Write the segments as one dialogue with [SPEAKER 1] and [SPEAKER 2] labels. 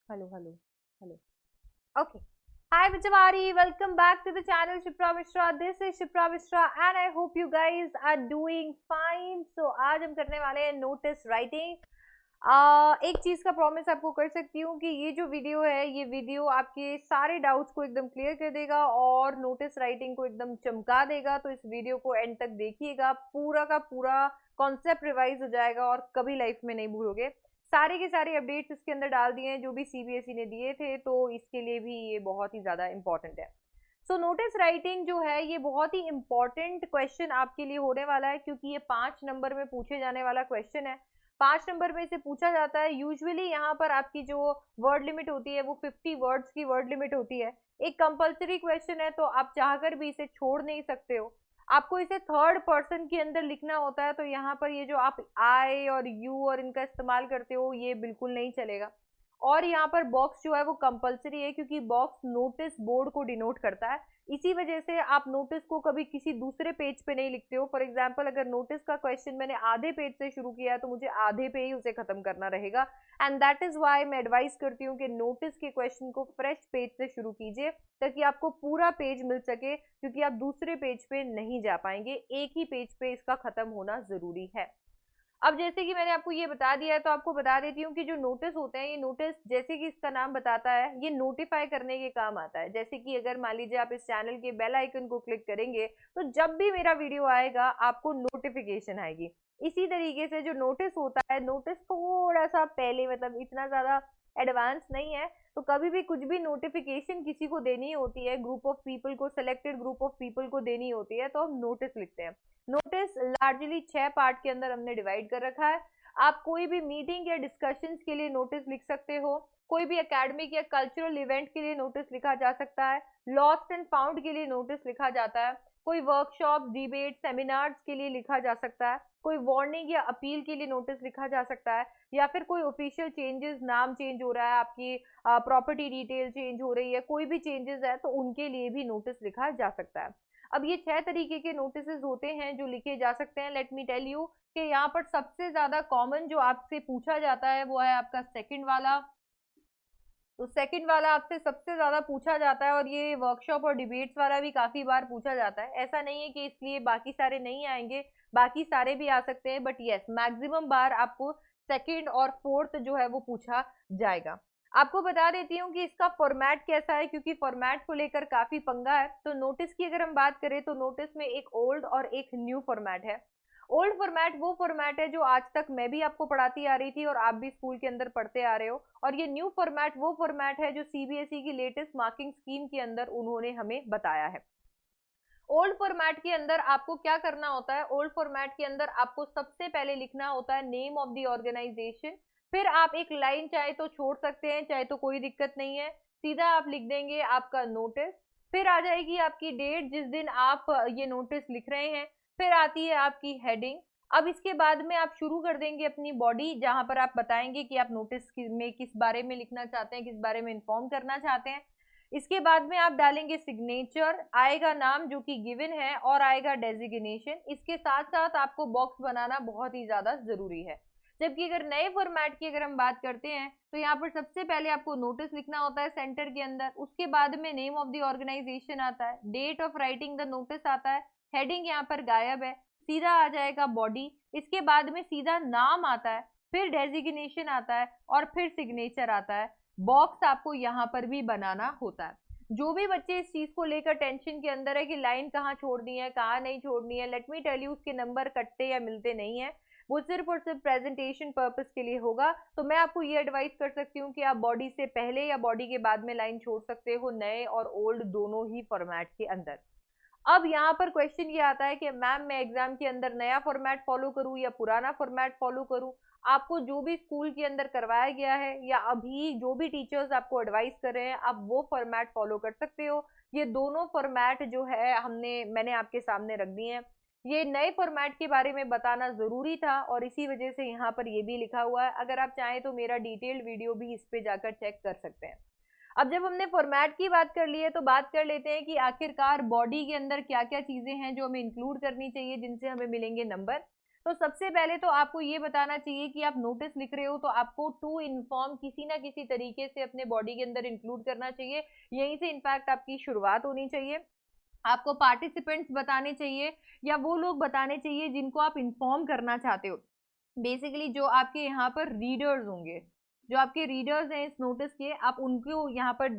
[SPEAKER 1] Hello, hello, hello. Okay. Hi, Vijayawari. Welcome back to the channel Shipra Mishra. This is Shipra Mishra and I hope you guys are doing fine. So, आज हम करने वाले हैं notice writing. एक चीज का promise आपको कर सकती हूँ कि ये जो वीडियो है ये वीडियो आपके सारे डाउट्स को एकदम क्लियर कर देगा और नोटिस राइटिंग को एकदम चमका देगा। तो इस वीडियो को एंड तक देखिएगा, पूरा का पूरा कॉन्सेप्ट रिवाइज हो जाएगा और कभी लाइफ में नहीं भूलोगे। सारे के सारे अपडेट्स इसके अंदर डाल दिए हैं जो भी सीबीएसई ने दिए थे, तो इसके लिए भी ये बहुत ही ज्यादा इंपॉर्टेंट है। सो नोटिस राइटिंग जो है ये बहुत ही इंपॉर्टेंट क्वेश्चन आपके लिए होने वाला है, क्योंकि ये 5 नंबर में पूछे जाने वाला क्वेश्चन है। 5 नंबर में इसे पूछा जाता है। यूजुअली यहाँ पर आपकी जो वर्ड लिमिट होती है वो 50 वर्ड्स की वर्ड लिमिट होती है। एक कंपल्सरी क्वेश्चन है, तो आप चाहकर भी इसे छोड़ नहीं सकते हो। आपको इसे थर्ड पर्सन के अंदर लिखना होता है, तो यहाँ पर ये जो आप आई और यू और इनका इस्तेमाल करते हो ये बिल्कुल नहीं चलेगा। और यहाँ पर बॉक्स जो है वो कंपलसरी है, क्योंकि बॉक्स नोटिस बोर्ड को डिनोट करता है। इसी वजह से आप नोटिस को कभी किसी दूसरे पेज पे नहीं लिखते हो। फॉर एग्जाम्पल, अगर नोटिस का क्वेश्चन मैंने आधे पेज से शुरू किया है तो मुझे आधे पे ही उसे खत्म करना रहेगा। एंड दैट इज वाई मैं एडवाइस करती हूँ कि नोटिस के क्वेश्चन को फ्रेश पेज से शुरू कीजिए, ताकि आपको पूरा पेज मिल सके, क्योंकि आप दूसरे पेज पे नहीं जा पाएंगे। एक ही पेज पे इसका खत्म होना जरूरी है। अब जैसे कि मैंने आपको ये बता दिया है, तो आपको बता देती हूँ कि जो नोटिस होते हैं, ये नोटिस जैसे कि इसका नाम बताता है ये नोटिफाई करने के काम आता है। जैसे कि अगर मान लीजिए आप इस चैनल के बेल आइकन को क्लिक करेंगे तो जब भी मेरा वीडियो आएगा आपको नोटिफिकेशन आएगी। इसी तरीके से जो नोटिस होता है, नोटिस थोड़ा सा पहले, मतलब इतना ज्यादा एडवांस नहीं है। तो कभी भी कुछ भी नोटिफिकेशन किसी को देनी होती है, ग्रुप ऑफ पीपल को, सेलेक्टेड ग्रुप ऑफ पीपल को देनी होती है, तो हम नोटिस लिखते हैं। नोटिस लार्जली 6 पार्ट के अंदर हमने डिवाइड कर रखा है। आप कोई भी मीटिंग या डिस्कशंस के लिए नोटिस लिख सकते हो। कोई भी एकेडमिक या कल्चरल इवेंट के लिए नोटिस लिखा जा सकता है। लॉस्ट एंड फाउंड के लिए नोटिस लिखा जाता है। कोई वर्कशॉप, डिबेट, सेमिनार्स के लिए लिखा जा सकता है। कोई वार्निंग या अपील के लिए नोटिस लिखा जा सकता है। या फिर कोई ऑफिशियल चेंजेस, नाम चेंज हो रहा है, आपकी प्रॉपर्टी डिटेल चेंज हो रही है, कोई भी चेंजेस है तो उनके लिए भी नोटिस लिखा जा सकता है। अब ये 6 तरीके के नोटिस होते हैं जो लिखे जा सकते हैं। लेट मी टेल यू कि यहाँ पर सबसे ज्यादा कॉमन जो आपसे पूछा जाता है वो है आपका सेकंड वाला। तो सेकंड वाला आपसे सबसे ज्यादा पूछा जाता है, और ये वर्कशॉप और डिबेट्स वाला भी काफी बार पूछा जाता है। ऐसा नहीं है कि इसलिए बाकी सारे नहीं आएंगे, बाकी सारे भी आ सकते हैं, बट यस मैक्सिमम बार आपको सेकंड और फोर्थ जो है वो पूछा जाएगा। आपको बता देती हूँ कि इसका फॉर्मेट कैसा है, क्योंकि फॉर्मेट को लेकर काफी पंगा है। तो नोटिस की अगर हम बात करें तो नोटिस में एक ओल्ड और एक न्यू फॉर्मेट है। ओल्ड फॉर्मेट वो फॉर्मेट है जो आज तक मैं भी आपको पढ़ाती आ रही थी और आप भी स्कूल के अंदर पढ़ते आ रहे हो। और ये न्यू फॉर्मेट वो फॉर्मेट है जो सीबीएसई की लेटेस्ट मार्किंग स्कीम के अंदर उन्होंने हमें बताया है। ओल्ड फॉर्मेट के अंदर आपको क्या करना होता है, ओल्ड फॉर्मेट के अंदर आपको सबसे पहले लिखना होता है नेम ऑफ द ऑर्गेनाइजेशन। फिर आप एक लाइन चाहे तो छोड़ सकते हैं, चाहे तो कोई दिक्कत नहीं है, सीधा आप लिख देंगे आपका नोटिस। फिर आ जाएगी आपकी डेट जिस दिन आप ये नोटिस लिख रहे हैं। फिर आती है आपकी हेडिंग। अब इसके बाद में आप शुरू कर देंगे अपनी बॉडी, जहां पर आप बताएंगे कि आप नोटिस में किस बारे में लिखना चाहते हैं, किस बारे में इन्फॉर्म करना चाहते हैं। इसके बाद में आप डालेंगे सिग्नेचर, आएगा नाम जो कि गिवन है, और आएगा डेजिग्नेशन। इसके साथ साथ आपको बॉक्स बनाना बहुत ही ज्यादा जरूरी है। जबकि अगर नए फॉर्मेट की अगर हम बात करते हैं तो यहाँ पर सबसे पहले आपको नोटिस लिखना होता है सेंटर के अंदर, उसके बाद में नेम ऑफ द ऑर्गेनाइजेशन आता है, date of writing the notice आता है, हेडिंग यहाँ पर गायब है, सीधा आ जाएगा बॉडी। इसके बाद में सीधा नाम आता है, फिर डेजिग्नेशन आता है और फिर सिग्नेचर आता है। बॉक्स आपको यहाँ पर भी बनाना होता है। जो भी बच्चे इस चीज को लेकर टेंशन के अंदर है कि लाइन कहाँ छोड़नी है, कहाँ नहीं छोड़नी है, लेट मी टेल यू उसके नंबर कटते या मिलते नहीं है। वो सिर्फ और सिर्फ प्रेजेंटेशन पर्पस के लिए होगा। तो मैं आपको ये एडवाइस कर सकती हूँ कि आप बॉडी से पहले या बॉडी के बाद में लाइन छोड़ सकते हो, नए और ओल्ड दोनों ही फॉर्मेट के अंदर। अब यहाँ पर क्वेश्चन ये आता है कि मैम मैं एग्जाम के अंदर नया फॉर्मेट फॉलो करूँ या पुराना फॉर्मेट फॉलो करूँ। आपको जो भी स्कूल के अंदर करवाया गया है या अभी जो भी टीचर्स आपको एडवाइस कर रहे हैं, आप वो फॉर्मेट फॉलो कर सकते हो। ये दोनों फॉर्मेट जो है मैंने आपके सामने रख दिए हैं। ये नए फॉर्मेट के बारे में बताना जरूरी था और इसी वजह से यहाँ पर ये भी लिखा हुआ है। अगर आप चाहें तो मेरा डिटेल्ड वीडियो भी इस पे जाकर चेक कर सकते हैं। अब जब हमने फॉर्मेट की बात कर ली है तो बात कर लेते हैं कि आखिरकार बॉडी के अंदर क्या क्या चीजें हैं जो हमें इंक्लूड करनी चाहिए, जिनसे हमें मिलेंगे नंबर। तो सबसे पहले तो आपको ये बताना चाहिए कि आप नोटिस लिख रहे हो तो आपको टू इन्फॉर्म किसी ना किसी तरीके से अपने बॉडी के अंदर इंक्लूड करना चाहिए। यहीं से इनफैक्ट आपकी शुरुआत होनी चाहिए। आपको पार्टिसिपेंट्स बताने चाहिए या वो लोग बताने चाहिए जिनको आप इन्फॉर्म करना चाहते हो। बेसिकली जो आपके यहाँ पर रीडर्स होंगे, जो आपके रीडर्स हैं इस नोटिस के, आप उनको यहाँ पर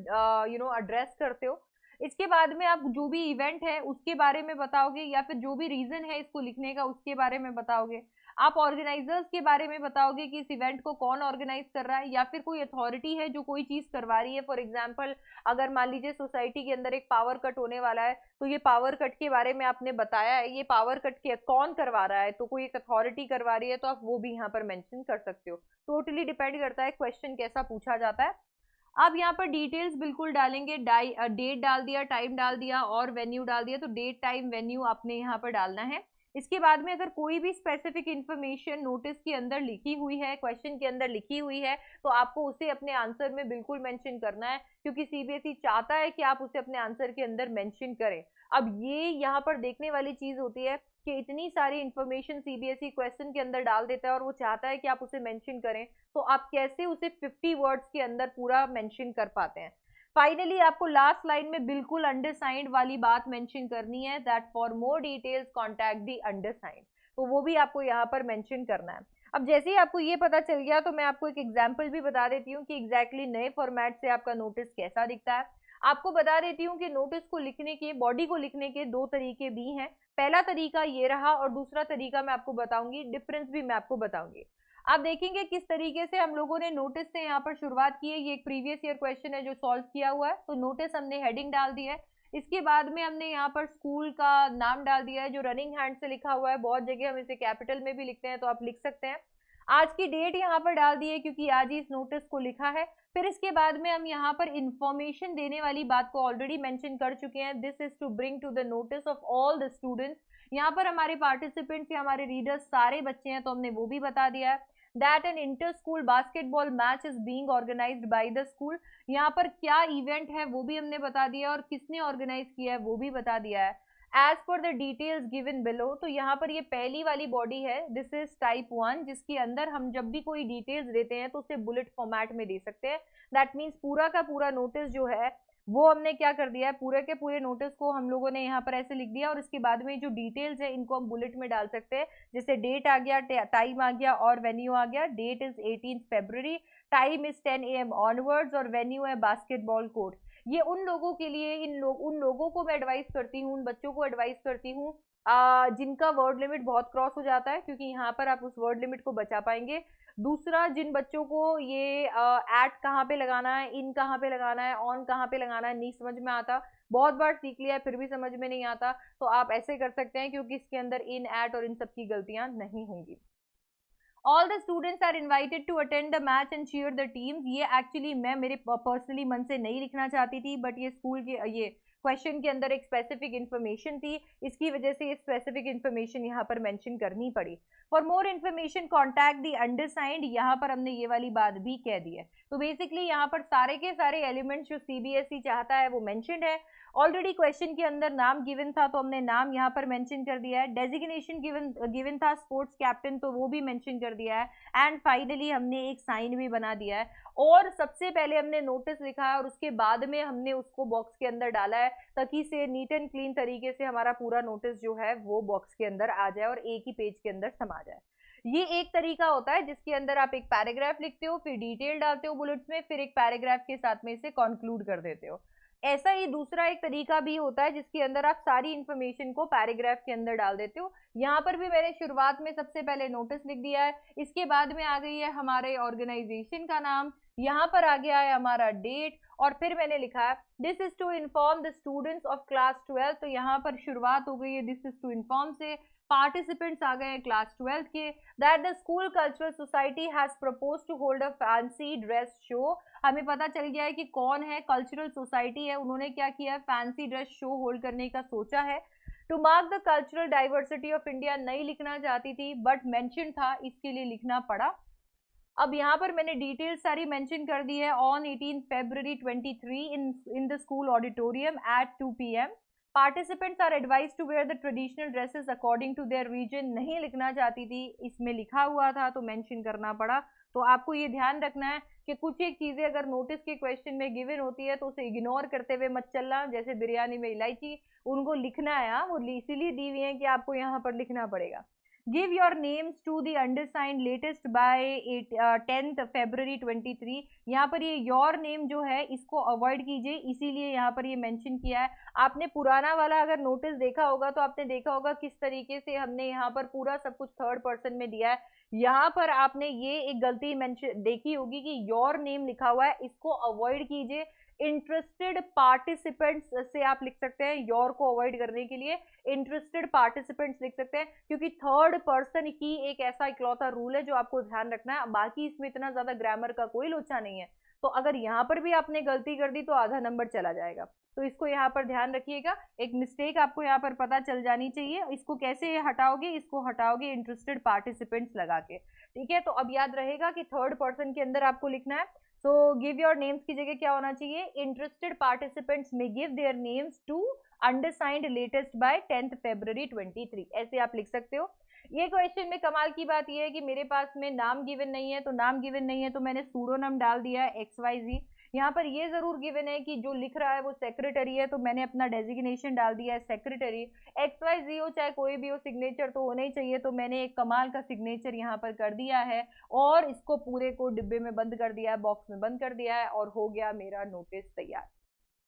[SPEAKER 1] एड्रेस करते हो। इसके बाद में आप जो भी इवेंट है उसके बारे में बताओगे या फिर जो भी रीजन है इसको लिखने का उसके बारे में बताओगे। आप ऑर्गेनाइजर्स के बारे में बताओगे कि इस इवेंट को कौन ऑर्गेनाइज कर रहा है या फिर कोई अथॉरिटी है जो कोई चीज करवा रही है। फॉर एग्जाम्पल अगर मान लीजिए सोसाइटी के अंदर एक पावर कट होने वाला है तो ये पावर कट के बारे में आपने बताया है, ये पावर कट के कौन करवा रहा है, तो कोई एक अथॉरिटी करवा रही है तो आप वो भी यहाँ पर मेंशन कर सकते हो। टोटली डिपेंड करता है क्वेश्चन कैसा पूछा जाता है। आप यहाँ पर डिटेल्स बिल्कुल डालेंगे, डेट डाल दिया, टाइम डाल दिया और वेन्यू डाल दिया, तो डेट टाइम वेन्यू आपने यहाँ पर डालना है। इसके बाद में अगर कोई भी स्पेसिफिक इंफॉर्मेशन नोटिस के अंदर लिखी हुई है, क्वेश्चन के अंदर लिखी हुई है, तो आपको उसे अपने आंसर में बिल्कुल मेंशन करना है, क्योंकि सीबीएसई चाहता है कि आप उसे अपने आंसर के अंदर मेंशन करें। अब ये यहाँ पर देखने वाली चीज होती है कि इतनी सारी इंफॉर्मेशन सीबीएसई क्वेश्चन के अंदर डाल देता है और वो चाहता है कि आप उसे मेंशन करें, तो आप कैसे उसे 50 वर्ड्स के अंदर पूरा मेंशन कर पाते हैं। फाइनली आपको लास्ट लाइन में बिल्कुल अंडरसाइंड वाली बात मेंशन करनी है, that for more details contact the undersigned, तो वो भी आपको यहाँ पर मेंशन करना है। अब जैसे ही आपको ये पता चल गया तो मैं आपको एक एग्जांपल भी बता देती हूँ कि एग्जैक्टली नए फॉर्मेट से आपका नोटिस कैसा दिखता है। आपको बता देती हूँ कि नोटिस को लिखने के, बॉडी को लिखने के दो तरीके भी हैं। पहला तरीका ये रहा और दूसरा तरीका मैं आपको बताऊंगी, डिफरेंस भी मैं आपको बताऊंगी। आप देखेंगे किस तरीके से हम लोगों ने नोटिस से यहाँ पर शुरुआत की है। ये एक प्रीवियस ईयर क्वेश्चन है जो सॉल्व किया हुआ है, तो नोटिस हमने हेडिंग डाल दी है। इसके बाद में हमने यहाँ पर स्कूल का नाम डाल दिया है जो रनिंग हैंड से लिखा हुआ है, बहुत जगह हम इसे कैपिटल में भी लिखते हैं तो आप लिख सकते हैं। आज की डेट यहाँ पर डाल दी है क्योंकि आज ही इस नोटिस को लिखा है। फिर इसके बाद में हम यहाँ पर इंफॉर्मेशन देने वाली बात को ऑलरेडी मेंशन कर चुके हैं, this is to bring to the notice of all the students. यहाँ पर हमारे पार्टिसिपेंट्स या हमारे रीडर्स सारे बच्चे हैं तो हमने वो भी बता दिया है। That an inter school basketball match is being organised by the school, यहाँ पर क्या इवेंट है वो भी हमने बता दिया और किसने ऑर्गेनाइज किया है वो भी बता दिया है। As per the details given below, तो यहाँ पर ये पहली वाली बॉडी है, दिस इज टाइप 1, जिसके अंदर हम जब भी कोई डिटेल्स देते हैं तो उसे बुलेट फॉर्मेट में दे सकते हैं। दैट मीन्स पूरा का पूरा नोटिस जो है वो हमने क्या कर दिया है, पूरे के पूरे नोटिस को हम लोगों ने यहाँ पर ऐसे लिख दिया और इसके बाद में जो डिटेल्स है इनको हम बुलेट में डाल सकते हैं। जैसे डेट आ गया, टाइम आ गया और वेन्यू आ गया। Date is 18 February, time is 10 AM onwards और वेन्यू है बास्केटबॉल कोर्ट। ये उन लोगों के लिए, उन लोगों को मैं एडवाइस करती हूँ, उन बच्चों को एडवाइस करती हूँ जिनका वर्ड लिमिट बहुत क्रॉस हो जाता है, क्योंकि यहाँ पर आप उस वर्ड लिमिट को बचा पाएंगे। दूसरा, जिन बच्चों को ये एट कहाँ पे लगाना है, इन कहाँ पे लगाना है, ऑन कहाँ पे लगाना है नहीं समझ में आता, बहुत बार सीख लिया है फिर भी समझ में नहीं आता, तो आप ऐसे कर सकते हैं क्योंकि इसके अंदर इन, एट और इन सब की गलतियां नहीं होंगी। All the students are invited to attend the match and cheer the teams, ये एक्चुअली मैं मेरे पर्सनली मन से नहीं लिखना चाहती थी, बट ये स्कूल के ये क्वेश्चन के अंदर एक स्पेसिफिक इन्फॉर्मेशन थी, इसकी वजह से ये स्पेसिफिक इन्फॉर्मेशन यहाँ पर मेंशन करनी पड़ी। For more information contact the अंडरसाइंड, यहाँ पर हमने ये वाली बात भी कह दी है। तो बेसिकली यहाँ पर सारे के सारे एलिमेंट्स जो सीबीएसई चाहता है वो मेंशनड है। ऑलरेडी क्वेश्चन के अंदर नाम गिवन था तो हमने नाम यहाँ पर मेंशन कर दिया है। डेजिग्नेशन गिवन था स्पोर्ट्स कैप्टन, तो वो भी मेंशन कर दिया है। एंड फाइनली हमने एक साइन भी बना दिया है और सबसे पहले हमने नोटिस लिखा है और उसके बाद में हमने उसको बॉक्स के अंदर डाला है, ताकि से नीट एंड क्लीन तरीके से हमारा पूरा नोटिस जो है वो बॉक्स के अंदर आ जाए और एक ही पेज के अंदर समा जाए। ये एक तरीका होता है जिसके अंदर आप एक पैराग्राफ लिखते हो, फिर डिटेल डालते हो बुलेट्स में, फिर एक पैराग्राफ के साथ में इसे कंक्लूड कर देते हो। ऐसा ही दूसरा एक तरीका भी होता है जिसके अंदर आप सारी इंफॉर्मेशन को पैराग्राफ के अंदर डाल देते हो। यहाँ पर भी मैंने शुरुआत में सबसे पहले नोटिस लिख दिया है, इसके बाद में आ गई है हमारे ऑर्गेनाइजेशन का नाम, यहाँ पर आ गया है हमारा डेट और फिर मैंने लिखा है this is to inform the students of class 12, तो यहाँ पर शुरुआत हो गई है दिस इज टू इन्फॉर्म से, पार्टिसिपेंट्स आ गए हैं क्लास 12 के। That the school cultural society has propose to hold a fancy dress show, हमें पता चल गया है कि कौन है, कल्चरल सोसाइटी है, उन्होंने क्या किया है, फैंसी ड्रेस शो होल्ड करने का सोचा है। To mark the cultural diversity of India, नहीं लिखना चाहती थी बट मेंशन था इसके लिए लिखना पड़ा। अब यहाँ पर मैंने डिटेल्स सारी मेंशन कर दी है। On 18 February 23 in the school auditorium at 2 PM, participants are advise to wear the traditional dresses according to their region, नहीं लिखना चाहती थी, इसमें लिखा हुआ था तो मेंशन करना पड़ा। तो आपको ये ध्यान रखना है कि कुछ एक चीजें अगर नोटिस के क्वेश्चन में गिवन होती है तो उसे इग्नोर करते हुए मत चलना। जैसे बिरयानी में इलायची, उनको लिखना है, वो इसीलिए दी हुई है कि आपको यहाँ पर लिखना पड़ेगा। Give your names to the undersigned latest by 10th February 23। यहाँ पर ये योर नेम जो है इसको अवॉइड कीजिए, इसीलिए यहाँ पर ये मेंशन किया है। आपने पुराना वाला अगर नोटिस देखा होगा तो आपने देखा होगा किस तरीके से हमने यहाँ पर पूरा सब कुछ थर्ड पर्सन में दिया है। यहाँ पर आपने ये एक गलती मेंशन देखी होगी कि योर नेम लिखा हुआ है, इसको अवॉइड कीजिए। इंटरेस्टेड पार्टिसिपेंट्स से आप लिख सकते हैं, योर को अवॉइड करने के लिए इंटरेस्टेड पार्टिसिपेंट्स लिख सकते हैं, क्योंकि थर्ड पर्सन ही एक ऐसा इकलौता रूल है जो आपको ध्यान रखना है। बाकी इसमें इतना ज्यादा ग्रामर का कोई लोचा नहीं है। तो अगर यहाँ पर भी आपने गलती कर दी तो आधा नंबर चला जाएगा, तो इसको यहाँ पर ध्यान रखिएगा। एक मिस्टेक आपको यहाँ पर पता चल जानी चाहिए। इसको कैसे हटाओगे, इसको हटाओगे इंटरेस्टेड पार्टिसिपेंट्स लगा के, ठीक है। तो अब याद रहेगा कि थर्ड पर्सन के अंदर आपको लिखना है। सो गिव योर नेम्स की जगह क्या होना चाहिए, इंटरेस्टेड पार्टिसिपेंट्स में give their names to undersigned latest by 10th February 23, ऐसे आप लिख सकते हो। ये क्वेश्चन में कमाल की बात यह है कि मेरे पास में नाम गिवन नहीं है, तो नाम गिवन नहीं है तो मैंने सूडोनाम डाल दिया है XYZ। यहाँ पर ये जरूर गिवन है कि जो लिख रहा है वो सेक्रेटरी है, तो मैंने अपना डेजिग्नेशन डाल दिया है सेक्रेटरी। XYZ हो चाहे कोई भी हो, सिग्नेचर तो होना ही चाहिए, तो मैंने एक कमाल का सिग्नेचर यहाँ पर कर दिया है और इसको पूरे को डिब्बे में बंद कर दिया है, बॉक्स में बंद कर दिया है, और हो गया मेरा नोटिस तैयार।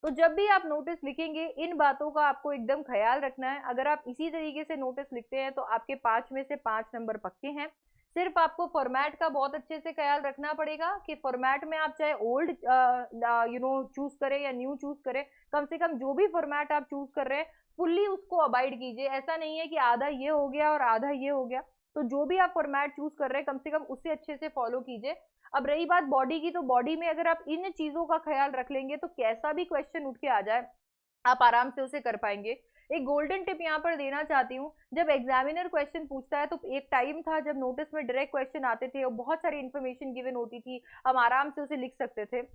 [SPEAKER 1] तो जब भी आप नोटिस लिखेंगे इन बातों का आपको एकदम ख्याल रखना है। अगर आप इसी तरीके से नोटिस लिखते हैं तो आपके 5 में से 5 नंबर पक्के हैं। सिर्फ आपको फॉर्मेट का बहुत अच्छे से ख्याल रखना पड़ेगा कि फॉर्मेट में आप चाहे ओल्ड चूज करें या न्यू चूज करें, कम से कम जो भी फॉर्मेट आप चूज कर रहे हैं फुल्ली उसको अबाइड कीजिए। ऐसा नहीं है कि आधा ये हो गया और आधा ये हो गया, तो जो भी आप फॉर्मेट चूज कर रहे हैं कम से कम उसे अच्छे से फॉलो कीजिए। अब रही बात बॉडी की, तो बॉडी में अगर आप इन चीजों का ख्याल रख लेंगे तो कैसा भी क्वेश्चन उठ के आ जाए आप आराम से उसे कर पाएंगे। एक गोल्डन टिप यहाँ पर देना चाहती हूँ, जब एग्जामिनर क्वेश्चन पूछता है तो एक टाइम था जब नोटिस में डायरेक्ट क्वेश्चन आते थे और बहुत सारी इन्फॉर्मेशन गिवन होती थी, हम आराम से उसे लिख सकते थे।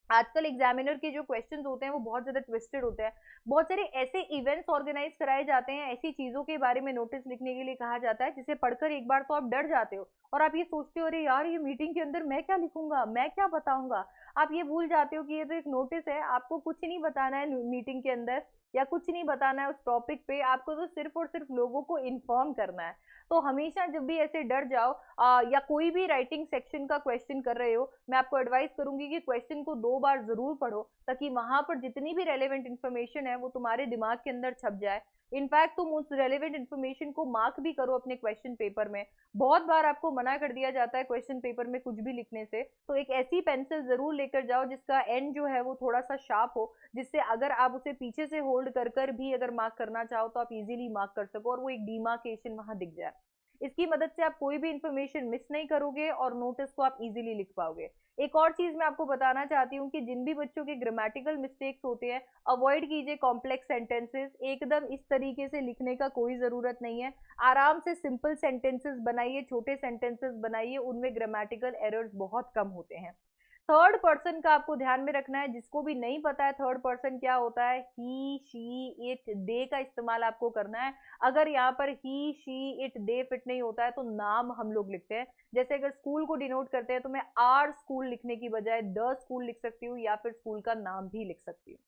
[SPEAKER 1] आजकल एग्जामिनर के जो क्वेश्चंस होते हैं वो बहुत ज्यादा ट्विस्टेड होते हैं। बहुत सारे ऐसे इवेंट्स ऑर्गेनाइज कराए जाते हैं, ऐसी चीजों के बारे में नोटिस लिखने के लिए कहा जाता है जिसे पढ़कर एक बार तो आप डर जाते हो और आप ये सोचते हो अरे यार ये मीटिंग के अंदर मैं क्या लिखूंगा, मैं क्या बताऊंगा। आप ये भूल जाते हो कि ये तो एक नोटिस है, आपको कुछ नहीं बताना है मीटिंग के अंदर या कुछ नहीं बताना है उस टॉपिक पे, आपको तो सिर्फ और सिर्फ लोगों को इन्फॉर्म करना है। तो हमेशा जब भी ऐसे डर जाओ या कोई भी राइटिंग सेक्शन का क्वेश्चन कर रहे हो, मैं आपको एडवाइस करूंगी कि क्वेश्चन को 2 बार जरूर पढ़ो ताकि वहां पर जितनी भी रेलेवेंट इन्फॉर्मेशन है वो तुम्हारे दिमाग के अंदर छप जाए। इनफैक्ट तुम उस रेलेवेंट इन्फॉर्मेशन को मार्क भी करो अपने क्वेश्चन पेपर में। बहुत बार आपको मना कर दिया जाता है क्वेश्चन पेपर में कुछ भी लिखने से, तो एक ऐसी पेंसिल जरूर लेकर जाओ जिसका एंड जो है वो थोड़ा सा शार्प हो, जिससे अगर आप उसे पीछे से होल्ड कर कर भी अगर मार्क करना चाहो तो आप इजीली मार्क कर सको और वो एक डिमार्केशन वहां दिख जाए। इसकी मदद से आप कोई भी इंफॉर्मेशन मिस नहीं करोगे और नोटिस को आप इजीली लिख पाओगे। एक और चीज मैं आपको बताना चाहती हूँ कि जिन भी बच्चों के ग्रामेटिकल मिस्टेक्स होते हैं अवॉइड कीजिए कॉम्प्लेक्स सेंटेंसेस, एकदम इस तरीके से लिखने का कोई जरूरत नहीं है। आराम से सिंपल सेंटेंसेस बनाइए, छोटे सेंटेंसेस बनाइए, उनमें ग्रामेटिकल एरर्स बहुत कम होते हैं। थर्ड पर्सन का आपको ध्यान में रखना है, जिसको भी नहीं पता है थर्ड पर्सन क्या होता है, ही शी इट दे का इस्तेमाल आपको करना है। अगर यहाँ पर ही शी इट दे फिट नहीं होता है तो नाम हम लोग लिखते हैं। जैसे अगर स्कूल को डिनोट करते हैं तो मैं आर स्कूल लिखने की बजाय द स्कूल लिख सकती हूँ या फिर स्कूल का नाम भी लिख सकती हूँ।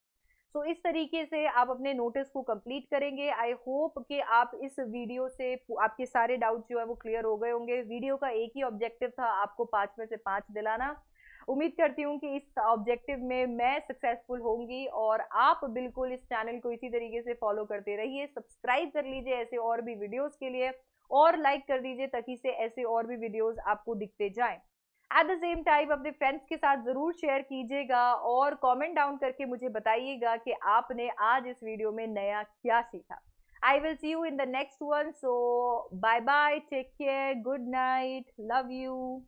[SPEAKER 1] तो इस तरीके से आप अपने नोटिस को कंप्लीट करेंगे। आई होप कि आप इस वीडियो से आपके सारे डाउट जो है वो क्लियर हो गए होंगे। वीडियो का एक ही ऑब्जेक्टिव था, आपको 5 में से 5 दिलाना। उम्मीद करती हूँ कि इस ऑब्जेक्टिव में मैं सक्सेसफुल होंगी और आप बिल्कुल इस चैनल को इसी तरीके से फॉलो करते रहिए। सब्सक्राइब कर लीजिए ऐसे और भी वीडियोस के लिए और लाइक कर दीजिए ताकि से ऐसे और भी वीडियोस आपको दिखते जाएं। एट द सेम टाइम अपने फ्रेंड्स के साथ जरूर शेयर कीजिएगा और कमेंट डाउन करके मुझे बताइएगा कि आपने आज इस वीडियो में नया क्या सीखा। I will see you in the next one, so bye bye, take care, good night, love you.